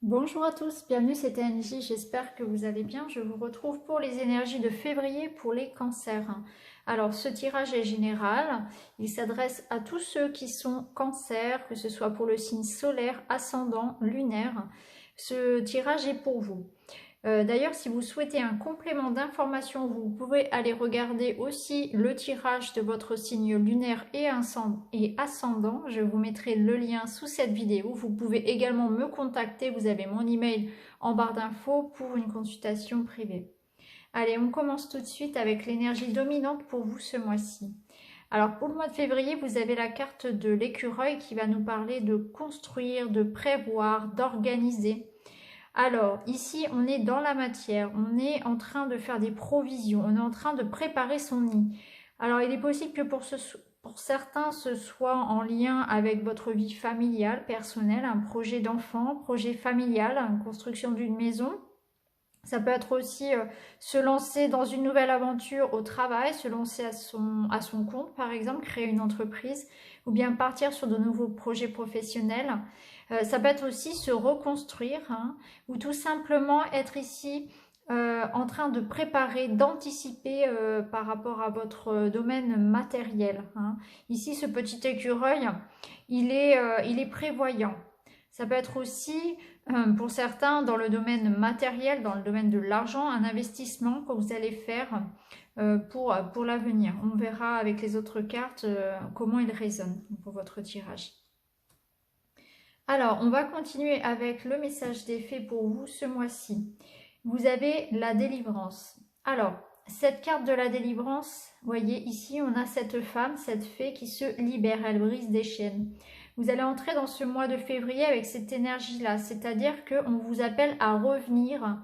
Bonjour à tous, bienvenue, c'est TNJ, j'espère que vous allez bien. Je vous retrouve pour les énergies de février pour les cancers. Alors ce tirage est général, il s'adresse à tous ceux qui sont cancers, que ce soit pour le signe solaire, ascendant, lunaire. Ce tirage est pour vous. D'ailleurs, si vous souhaitez un complément d'information, vous pouvez aller regarder aussi le tirage de votre signe lunaire et ascendant. Je vous mettrai le lien sous cette vidéo. Vous pouvez également me contacter. Vous avez mon email en barre d'infos pour une consultation privée. Allez, on commence tout de suite avec l'énergie dominante pour vous ce mois-ci. Alors pour le mois de février, vous avez la carte de l'écureuil qui va nous parler de construire, de prévoir, d'organiser. Alors, ici, on est dans la matière, on est en train de faire des provisions, on est en train de préparer son nid. Alors, il est possible que pour certains, ce soit en lien avec votre vie familiale, personnelle, un projet d'enfant, projet familial, une construction d'une maison. Ça peut être aussi se lancer dans une nouvelle aventure au travail, se lancer à son compte par exemple, créer une entreprise ou bien partir sur de nouveaux projets professionnels. Ça peut être aussi se reconstruire ou tout simplement être ici en train de préparer, d'anticiper par rapport à votre domaine matériel. Ici, ce petit écureuil, il est prévoyant. Ça peut être aussi pour certains, dans le domaine matériel, dans le domaine de l'argent, un investissement que vous allez faire pour l'avenir. On verra avec les autres cartes comment ils résonnent pour votre tirage. Alors, on va continuer avec le message des fées pour vous ce mois-ci. Vous avez la délivrance. Alors, cette carte de la délivrance, vous voyez ici, on a cette femme, cette fée qui se libère, elle brise des chaînes. Vous allez entrer dans ce mois de février avec cette énergie-là, c'est-à-dire qu'on vous appelle à revenir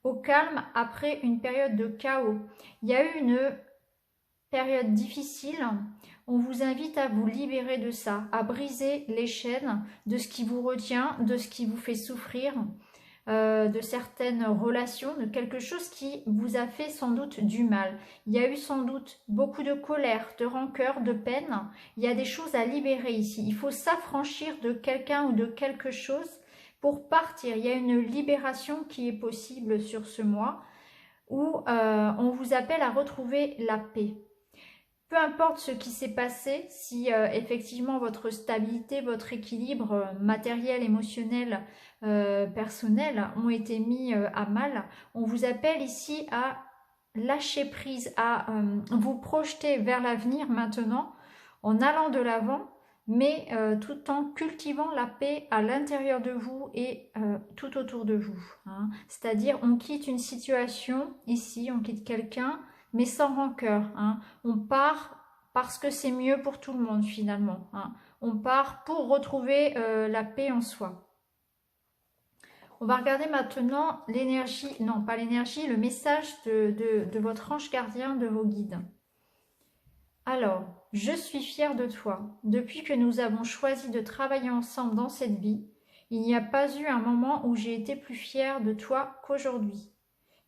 au calme après une période de chaos. Il y a eu une période difficile, on vous invite à vous libérer de ça, à briser les chaînes de ce qui vous retient, de ce qui vous fait souffrir, de certaines relations, de quelque chose qui vous a fait sans doute du mal. Il y a eu sans doute beaucoup de colère, de rancœur, de peine. Il y a des choses à libérer ici. Il faut s'affranchir de quelqu'un ou de quelque chose pour partir. Il y a une libération qui est possible sur ce mois où on vous appelle à retrouver la paix. Peu importe ce qui s'est passé, si effectivement votre stabilité, votre équilibre matériel, émotionnel, personnel ont été mis à mal, on vous appelle ici à lâcher prise, à vous projeter vers l'avenir maintenant, en allant de l'avant, mais tout en cultivant la paix à l'intérieur de vous et tout autour de vous. C'est-à-dire, on quitte une situation ici, on quitte quelqu'un, mais sans rancœur. On part parce que c'est mieux pour tout le monde finalement. On part pour retrouver la paix en soi. On va regarder maintenant l'énergie, non pas l'énergie, le message de votre ange gardien, de vos guides. Alors, je suis fière de toi. Depuis que nous avons choisi de travailler ensemble dans cette vie, il n'y a pas eu un moment où j'ai été plus fière de toi qu'aujourd'hui.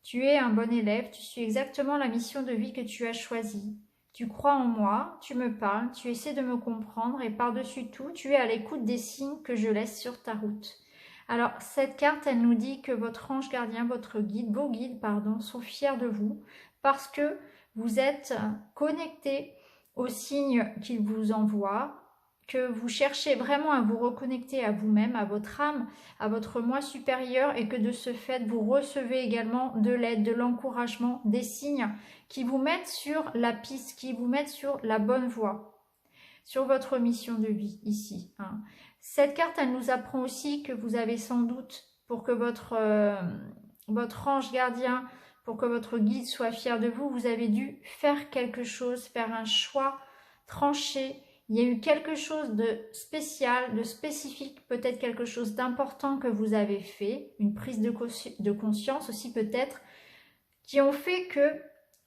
Tu es un bon élève, tu suis exactement la mission de vie que tu as choisie. Tu crois en moi, tu me parles, tu essaies de me comprendre et par-dessus tout, tu es à l'écoute des signes que je laisse sur ta route. Alors, cette carte, elle nous dit que votre ange gardien, votre guide, vos guides, pardon, sont fiers de vous parce que vous êtes connectés aux signes qu'ils vous envoient, que vous cherchez vraiment à vous reconnecter à vous-même, à votre âme, à votre moi supérieur et que de ce fait, vous recevez également de l'aide, de l'encouragement, des signes qui vous mettent sur la piste, qui vous mettent sur la bonne voie, sur votre mission de vie ici. Cette carte, elle nous apprend aussi que vous avez sans doute, pour que votre ange gardien, pour que votre guide soit fier de vous, vous avez dû faire quelque chose, faire un choix tranché. Il y a eu quelque chose de spécial, de spécifique, peut-être quelque chose d'important que vous avez fait, une prise de conscience aussi peut-être, qui ont fait que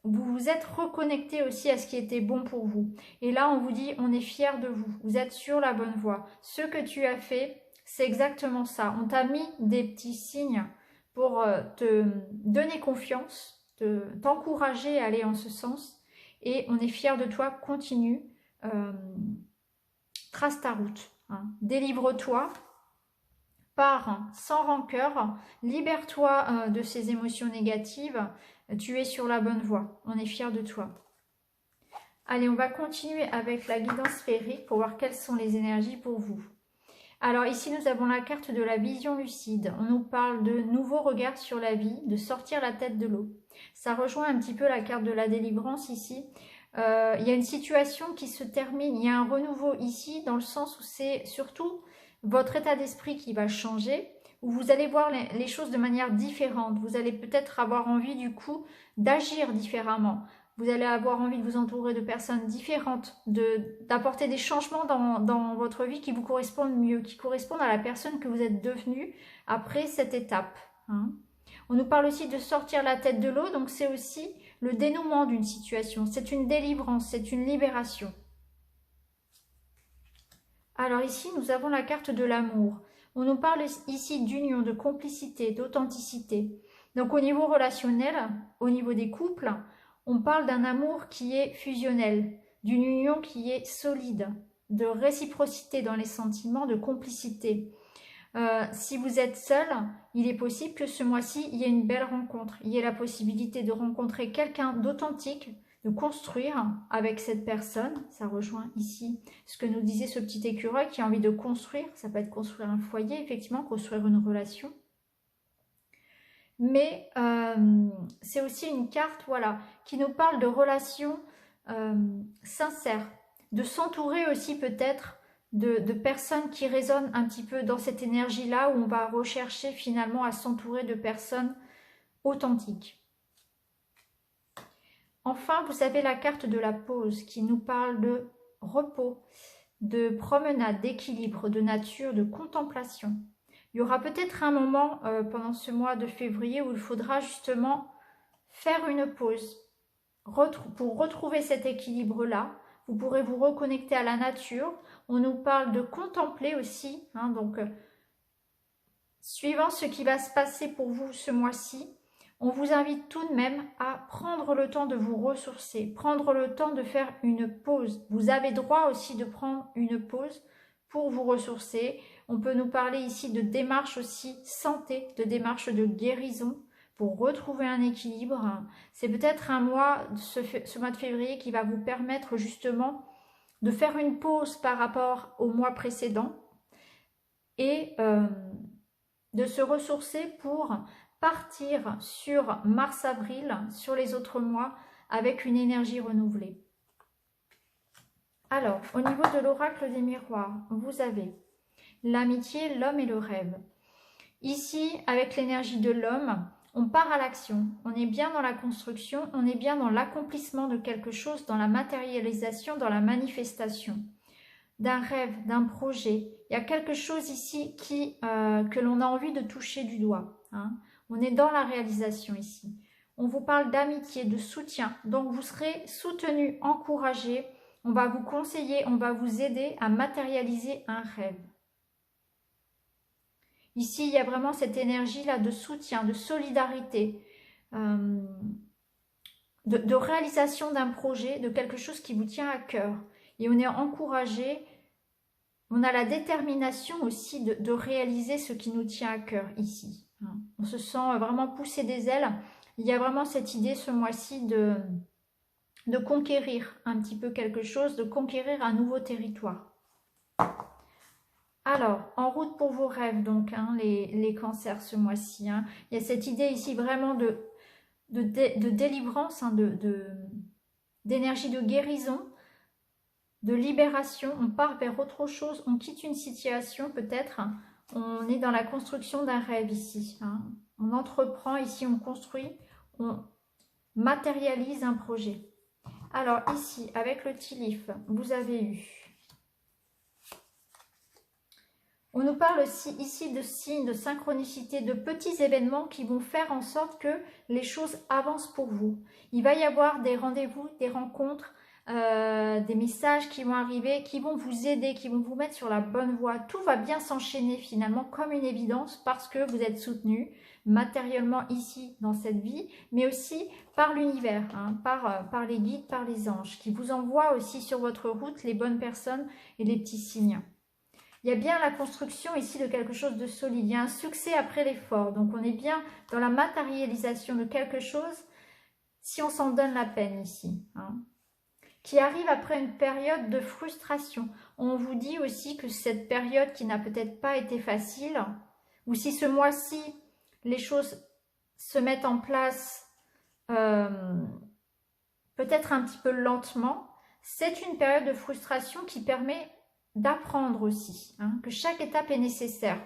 vous vous êtes reconnecté aussi à ce qui était bon pour vous. Et là, on vous dit, on est fiers de vous, vous êtes sur la bonne voie. Ce que tu as fait, c'est exactement ça. On t'a mis des petits signes pour te donner confiance, t'encourager à aller en ce sens. Et on est fiers de toi, continue. Trace ta route, délivre-toi, pars sans rancœur, libère-toi de ces émotions négatives, tu es sur la bonne voie, on est fiers de toi. Allez, on va continuer avec la guidance sphérique pour voir quelles sont les énergies pour vous. Alors ici, nous avons la carte de la vision lucide. On nous parle de nouveaux regards sur la vie, de sortir la tête de l'eau. Ça rejoint un petit peu la carte de la délivrance ici. Il y a une situation qui se termine, il y a un renouveau ici dans le sens où c'est surtout votre état d'esprit qui va changer, où vous allez voir les choses de manière différente. Vous allez peut-être avoir envie du coup d'agir différemment. Vous allez avoir envie de vous entourer de personnes différentes, d'apporter des changements dans votre vie qui vous correspondent mieux, qui correspondent à la personne que vous êtes devenue après cette étape. Hein. On nous parle aussi de sortir la tête de l'eau, donc c'est aussi le dénouement d'une situation. C'est une délivrance, c'est une libération. Alors ici, nous avons la carte de l'amour. On nous parle ici d'union, de complicité, d'authenticité. Donc au niveau relationnel, au niveau des couples, on parle d'un amour qui est fusionnel, d'une union qui est solide, de réciprocité dans les sentiments, de complicité. Si vous êtes seul, il est possible que ce mois-ci, il y ait une belle rencontre. Il y ait la possibilité de rencontrer quelqu'un d'authentique, de construire avec cette personne. Ça rejoint ici ce que nous disait ce petit écureuil qui a envie de construire. Ça peut être construire un foyer, effectivement, construire une relation. Mais c'est aussi une carte, voilà, qui nous parle de relations sincères, de s'entourer aussi peut-être de personnes qui résonnent un petit peu dans cette énergie-là, où on va rechercher finalement à s'entourer de personnes authentiques. Enfin, vous avez la carte de la pause qui nous parle de repos, de promenade, d'équilibre, de nature, de contemplation. Il y aura peut-être un moment pendant ce mois de février où il faudra justement faire une pause. Pour retrouver cet équilibre-là, vous pourrez vous reconnecter à la nature. On nous parle de contempler aussi. Hein, donc, suivant ce qui va se passer pour vous ce mois-ci, on vous invite tout de même à prendre le temps de vous ressourcer, prendre le temps de faire une pause. Vous avez droit aussi de prendre une pause pour vous ressourcer. On peut nous parler ici de démarche aussi santé, de démarche de guérison pour retrouver un équilibre. C'est peut-être un mois, ce mois de février, qui va vous permettre justement de faire une pause par rapport au mois précédent et de se ressourcer pour partir sur mars-avril, sur les autres mois, avec une énergie renouvelée. Alors, au niveau de l'oracle des miroirs, vous avez l'amitié, l'homme et le rêve. Ici, avec l'énergie de l'homme, on part à l'action. On est bien dans la construction, on est bien dans l'accomplissement de quelque chose, dans la matérialisation, dans la manifestation d'un rêve, d'un projet. Il y a quelque chose ici que l'on a envie de toucher du doigt. Hein. On est dans la réalisation ici. On vous parle d'amitié, de soutien. Donc vous serez soutenu, encouragé. On va vous conseiller, on va vous aider à matérialiser un rêve. Ici, il y a vraiment cette énergie-là de soutien, de solidarité, de réalisation d'un projet, de quelque chose qui vous tient à cœur. Et on est encouragé, on a la détermination aussi de réaliser ce qui nous tient à cœur ici. On se sent vraiment pousser des ailes. Il y a vraiment cette idée ce mois-ci de conquérir un petit peu quelque chose, de conquérir un nouveau territoire. Alors, en route pour vos rêves, donc, hein, les cancers ce mois-ci. Hein. Il y a cette idée ici vraiment de délivrance, hein, d'énergie de guérison, de libération. On part vers autre chose, on quitte une situation peut-être. On est dans la construction d'un rêve ici. Hein. On entreprend ici, on construit, on matérialise un projet. Alors ici, avec le Tilif, vous avez eu... On nous parle ici de signes, de synchronicité, de petits événements qui vont faire en sorte que les choses avancent pour vous. Il va y avoir des rendez-vous, des rencontres, des messages qui vont arriver, qui vont vous aider, qui vont vous mettre sur la bonne voie. Tout va bien s'enchaîner finalement comme une évidence parce que vous êtes soutenu matériellement ici dans cette vie, mais aussi par l'univers, hein, par les guides, par les anges, qui vous envoient aussi sur votre route les bonnes personnes et les petits signes. Il y a bien la construction ici de quelque chose de solide. Il y a un succès après l'effort. Donc, on est bien dans la matérialisation de quelque chose si on s'en donne la peine ici. Hein, qui arrive après une période de frustration. On vous dit aussi que cette période qui n'a peut-être pas été facile, ou si ce mois-ci, les choses se mettent en place peut-être un petit peu lentement, c'est une période de frustration qui permet d'apprendre aussi, hein, que chaque étape est nécessaire.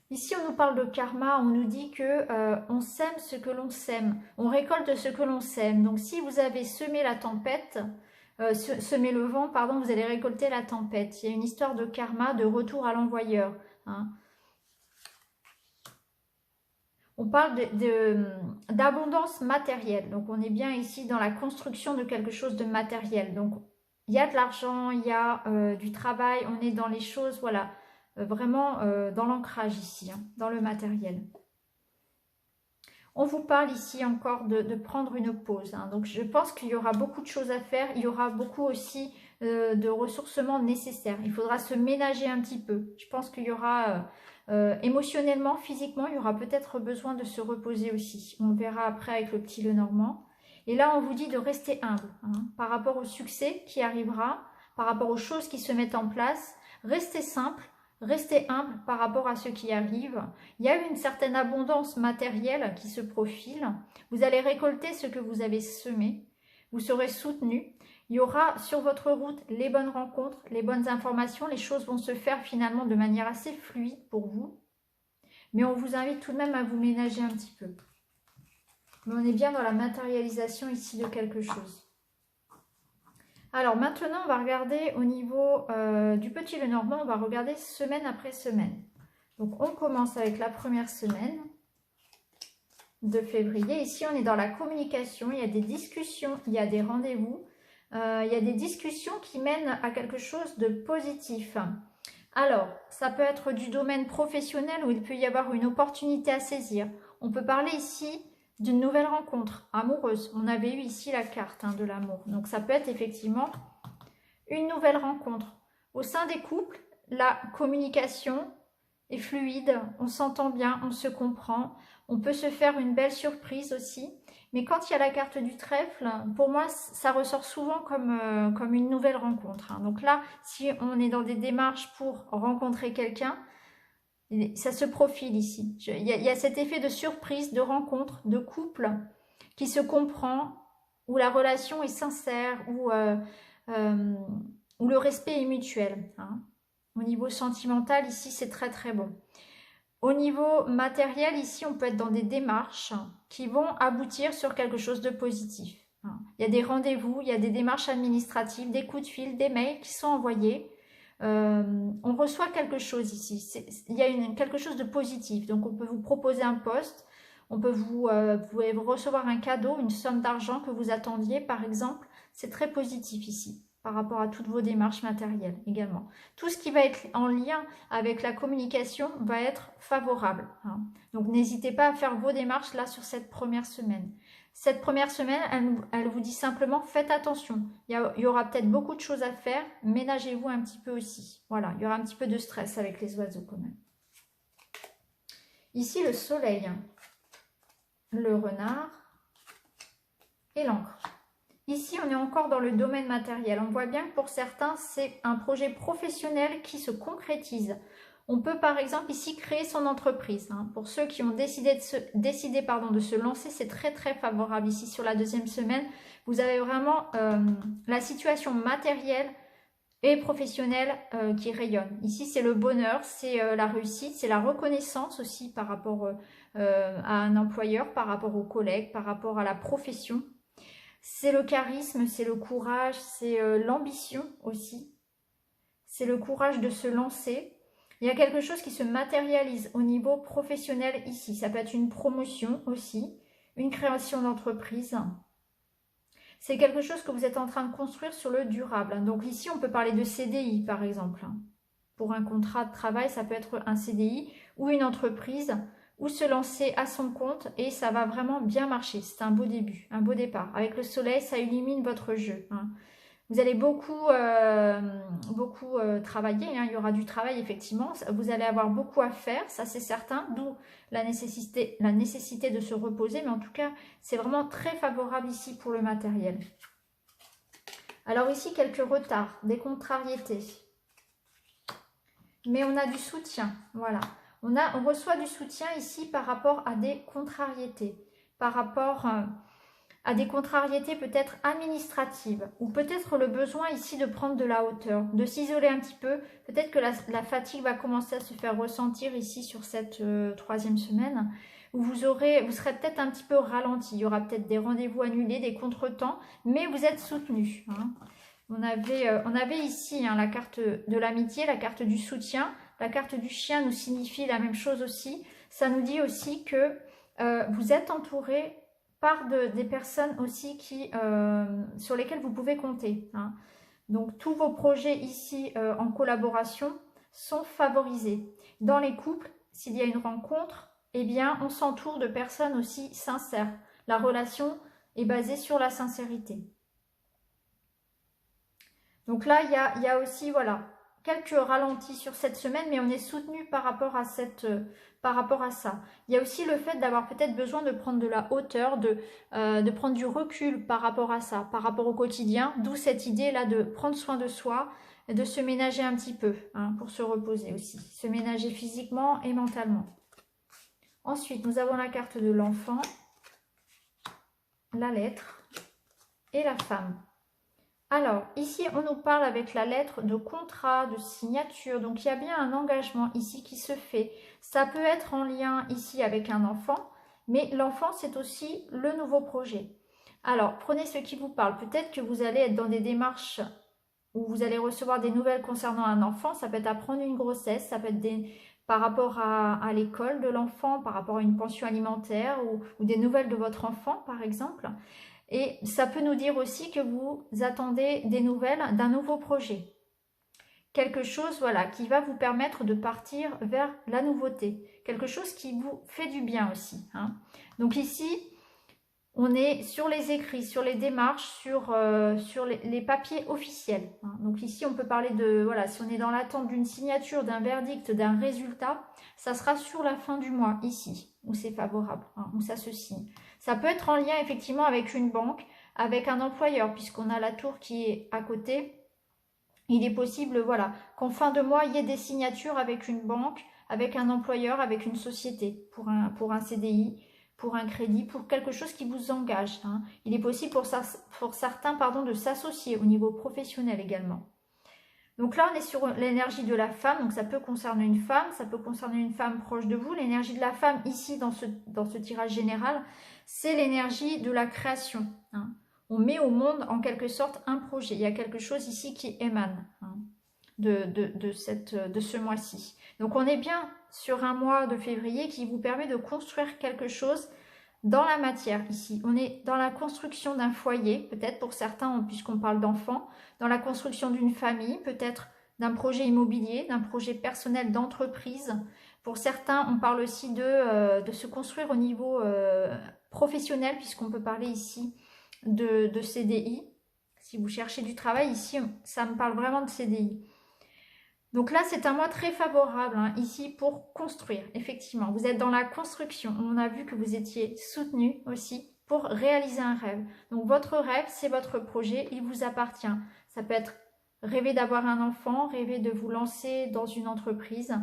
Ici, on nous parle de karma, on nous dit que on sème ce que l'on sème, on récolte ce que l'on sème. Donc, si vous avez semé la tempête, semé le vent, pardon, vous allez récolter la tempête. Il y a une histoire de karma, de retour à l'envoyeur. Hein. On parle d'abondance matérielle. Donc, on est bien ici dans la construction de quelque chose de matériel. Donc, il y a de l'argent, il y a du travail, on est dans les choses, voilà, vraiment dans l'ancrage ici, hein, dans le matériel. On vous parle ici encore de prendre une pause. Hein. Donc, je pense qu'il y aura beaucoup de choses à faire. Il y aura beaucoup aussi de ressourcements nécessaires. Il faudra se ménager un petit peu. Je pense qu'il y aura émotionnellement, physiquement, il y aura peut-être besoin de se reposer aussi. On verra après avec le petit Lenormand. Et là, on vous dit de rester humble hein, par rapport au succès qui arrivera, par rapport aux choses qui se mettent en place. Restez simple. Restez humble par rapport à ce qui arrive. Il y a une certaine abondance matérielle qui se profile. Vous allez récolter ce que vous avez semé. Vous serez soutenu. Il y aura sur votre route les bonnes rencontres, les bonnes informations. Les choses vont se faire finalement de manière assez fluide pour vous. Mais on vous invite tout de même à vous ménager un petit peu. Mais on est bien dans la matérialisation ici de quelque chose. Alors maintenant, on va regarder au niveau du petit Lenormand, on va regarder semaine après semaine. Donc on commence avec la première semaine de février. Ici, on est dans la communication, il y a des discussions, il y a des rendez-vous, il y a des discussions qui mènent à quelque chose de positif. Alors, ça peut être du domaine professionnel où il peut y avoir une opportunité à saisir. On peut parler ici d'une nouvelle rencontre amoureuse. On avait eu ici la carte hein, de l'amour. Donc, ça peut être effectivement une nouvelle rencontre. Au sein des couples, la communication est fluide, on s'entend bien, on se comprend. On peut se faire une belle surprise aussi. Mais quand il y a la carte du trèfle, pour moi, ça ressort souvent comme une nouvelle rencontre. Hein. Donc là, si on est dans des démarches pour rencontrer quelqu'un, ça se profile ici. Il y a cet effet de surprise, de rencontre, de couple qui se comprend, où la relation est sincère, où le respect est mutuel. Hein. Au niveau sentimental, ici, c'est très très bon. Au niveau matériel, ici, on peut être dans des démarches qui vont aboutir sur quelque chose de positif. Hein. Il y a des rendez-vous, il y a des démarches administratives, des coups de fil, des mails qui sont envoyés. On reçoit quelque chose ici, il y a quelque chose de positif, donc on peut vous proposer un poste, on peut vous pouvez recevoir un cadeau, une somme d'argent que vous attendiez par exemple, c'est très positif ici par rapport à toutes vos démarches matérielles également. Tout ce qui va être en lien avec la communication va être favorable, hein. Donc n'hésitez pas à faire vos démarches là sur cette première semaine. Cette première semaine, elle vous dit simplement, faites attention. Il y aura peut-être beaucoup de choses à faire. Ménagez-vous un petit peu aussi. Voilà, il y aura un petit peu de stress avec les oiseaux quand même. Ici, le soleil, le renard et l'encre. Ici, on est encore dans le domaine matériel. On voit bien que pour certains, c'est un projet professionnel qui se concrétise. On peut par exemple ici créer son entreprise. Hein. Pour ceux qui ont décidé de se lancer, c'est très très favorable ici sur la deuxième semaine. Vous avez vraiment la situation matérielle et professionnelle qui rayonne. Ici, c'est le bonheur, c'est la réussite, c'est la reconnaissance aussi par rapport à un employeur, par rapport aux collègues, par rapport à la profession. C'est le charisme, c'est le courage, c'est l'ambition aussi. C'est le courage de se lancer. Il y a quelque chose qui se matérialise au niveau professionnel ici. Ça peut être une promotion aussi, une création d'entreprise. C'est quelque chose que vous êtes en train de construire sur le durable. Donc ici, on peut parler de CDI par exemple. Pour un contrat de travail, ça peut être un CDI ou une entreprise ou se lancer à son compte et ça va vraiment bien marcher. C'est un beau début, un beau départ. Avec le soleil, ça illumine votre jeu. Hein. Vous allez beaucoup, travailler, hein. Il y aura du travail effectivement, vous allez avoir beaucoup à faire, ça c'est certain, d'où la nécessité de se reposer, mais en tout cas c'est vraiment très favorable ici pour le matériel. Alors ici quelques retards, des contrariétés, mais on a du soutien, voilà. On reçoit du soutien ici par rapport à des contrariétés, par rapport à des contrariétés peut-être administratives, ou peut-être le besoin ici de prendre de la hauteur, de s'isoler un petit peu. Peut-être que la fatigue va commencer à se faire ressentir ici sur cette troisième semaine, où vous serez peut-être un petit peu ralenti. Il y aura peut-être des rendez-vous annulés, des contretemps, mais vous êtes soutenu, hein. On avait ici hein, la carte de l'amitié, la carte du soutien. La carte du chien nous signifie la même chose aussi. Ça nous dit aussi que vous êtes entouré par des personnes aussi sur lesquelles vous pouvez compter, hein. Donc tous vos projets ici en collaboration sont favorisés. Dans les couples, s'il y a une rencontre, eh bien on s'entoure de personnes aussi sincères. La relation est basée sur la sincérité. Donc là, il y a aussi, voilà, quelques ralentis sur cette semaine, mais on est soutenu par rapport à ça. Il y a aussi le fait d'avoir peut-être besoin de prendre de la hauteur, de prendre du recul par rapport à ça, par rapport au quotidien, d'où cette idée-là de prendre soin de soi, de se ménager un petit peu, hein, pour se reposer aussi, se ménager physiquement et mentalement. Ensuite, nous avons la carte de l'enfant, la lettre et la femme. Alors, ici, on nous parle avec la lettre de contrat, de signature. Donc, il y a bien un engagement ici qui se fait. Ça peut être en lien ici avec un enfant, mais l'enfant, c'est aussi le nouveau projet. Alors, prenez ce qui vous parle. Peut-être que vous allez être dans des démarches où vous allez recevoir des nouvelles concernant un enfant. Ça peut être apprendre une grossesse, ça peut être par rapport à l'école de l'enfant, par rapport à une pension alimentaire ou des nouvelles de votre enfant, par exemple. Et ça peut nous dire aussi que vous attendez des nouvelles d'un nouveau projet. Quelque chose voilà, qui va vous permettre de partir vers la nouveauté. Quelque chose qui vous fait du bien aussi, hein. Donc ici, on est sur les écrits, sur les démarches, sur les papiers officiels, hein. Donc ici, on peut parler de, voilà, si on est dans l'attente d'une signature, d'un verdict, d'un résultat, ça sera sur la fin du mois, ici, où c'est favorable, hein, où ça se signe. Ça peut être en lien effectivement avec une banque, avec un employeur, puisqu'on a la tour qui est à côté. Il est possible, voilà, qu'en fin de mois, il y ait des signatures avec une banque, avec un employeur, avec une société, pour un CDI, pour un crédit, pour quelque chose qui vous engage, hein. Il est possible pour certains de s'associer au niveau professionnel également. Donc là, on est sur l'énergie de la femme, donc ça peut concerner une femme, ça peut concerner une femme proche de vous. L'énergie de la femme, ici, dans ce tirage général, c'est l'énergie de la création, hein. On met au monde, en quelque sorte, un projet. Il y a quelque chose ici qui émane, hein, de ce mois-ci. Donc, on est bien sur un mois de février qui vous permet de construire quelque chose dans la matière ici. On est dans la construction d'un foyer, peut-être pour certains, puisqu'on parle d'enfants, dans la construction d'une famille, peut-être d'un projet immobilier, d'un projet personnel d'entreprise. Pour certains, on parle aussi de se construire au niveau professionnel, puisqu'on peut parler ici de CDI. Si vous cherchez du travail, ici, ça me parle vraiment de CDI. Donc là, c'est un mois très favorable, hein, ici, pour construire, effectivement. Vous êtes dans la construction. On a vu que vous étiez soutenu aussi pour réaliser un rêve. Donc votre rêve, c'est votre projet, il vous appartient. Ça peut être rêver d'avoir un enfant, rêver de vous lancer dans une entreprise,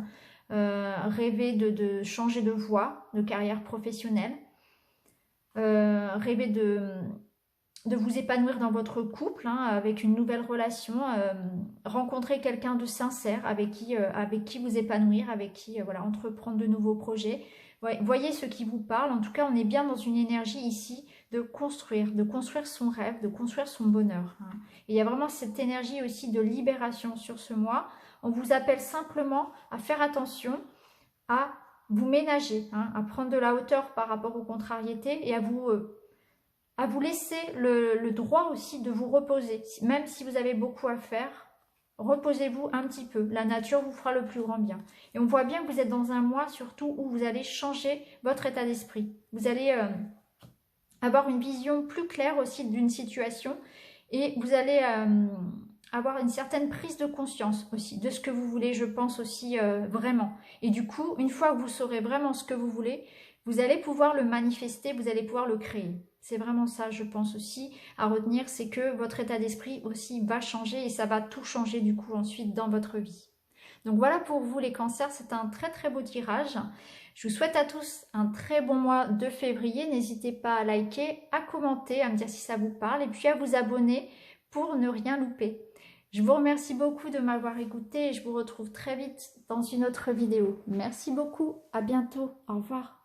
rêver de changer de voie, de carrière professionnelle, rêver de vous épanouir dans votre couple, hein, avec une nouvelle relation, rencontrer quelqu'un de sincère avec qui vous épanouir, avec qui voilà, entreprendre de nouveaux projets. Ouais, voyez ce qui vous parle. En tout cas, on est bien dans une énergie ici de construire son rêve, de construire son bonheur, hein. Et il y a vraiment cette énergie aussi de libération sur ce mois. On vous appelle simplement à faire attention, à vous ménager, hein, à prendre de la hauteur par rapport aux contrariétés et à vous laisser le droit aussi de vous reposer. Même si vous avez beaucoup à faire, reposez-vous un petit peu. La nature vous fera le plus grand bien. Et on voit bien que vous êtes dans un mois surtout où vous allez changer votre état d'esprit. Vous allez avoir une vision plus claire aussi d'une situation et vous allez avoir une certaine prise de conscience aussi de ce que vous voulez, je pense aussi vraiment. Et du coup, une fois que vous saurez vraiment ce que vous voulez, vous allez pouvoir le manifester, vous allez pouvoir le créer. C'est vraiment ça, je pense aussi, à retenir, c'est que votre état d'esprit aussi va changer et ça va tout changer du coup ensuite dans votre vie. Donc voilà pour vous les cancers, c'est un très très beau tirage. Je vous souhaite à tous un très bon mois de février. N'hésitez pas à liker, à commenter, à me dire si ça vous parle et puis à vous abonner pour ne rien louper. Je vous remercie beaucoup de m'avoir écouté et je vous retrouve très vite dans une autre vidéo. Merci beaucoup, à bientôt, au revoir.